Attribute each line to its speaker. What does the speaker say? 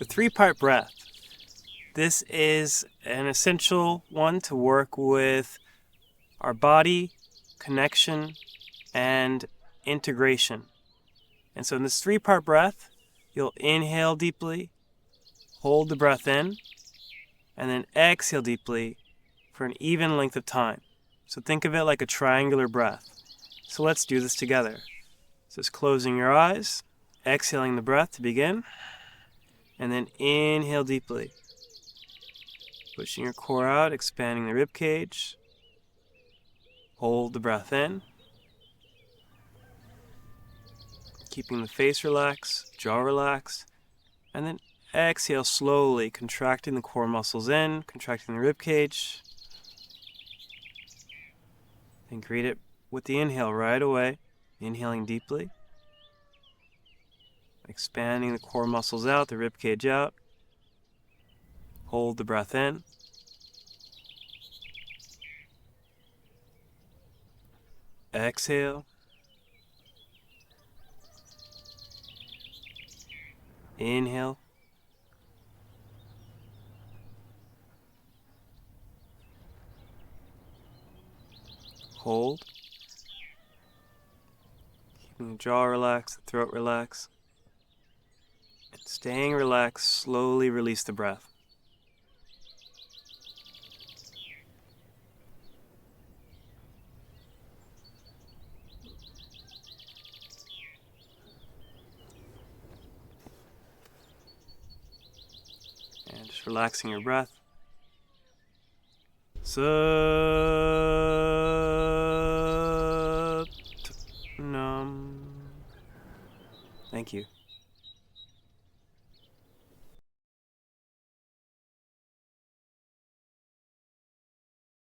Speaker 1: The three-part breath. This is an essential one to work with our body, connection, and integration. And so in this three-part breath, you'll inhale deeply, hold the breath in, and then exhale deeply for an even length of time. So think of it like a triangular breath. So let's do this together. So just closing your eyes, exhaling the breath to begin, and then inhale deeply. Pushing your core out, expanding the rib cage. Hold the breath in. Keeping the face relaxed, jaw relaxed. And then exhale slowly, contracting the core muscles in, contracting the rib cage. And greet it with the inhale right away. Inhaling deeply. Expanding the core muscles out, the rib cage out. Hold the breath in. Exhale. Inhale. Hold. Keeping the jaw relaxed, the throat relaxed. And staying relaxed, slowly release the breath. And just relaxing your breath. Sat Nam. Thank you.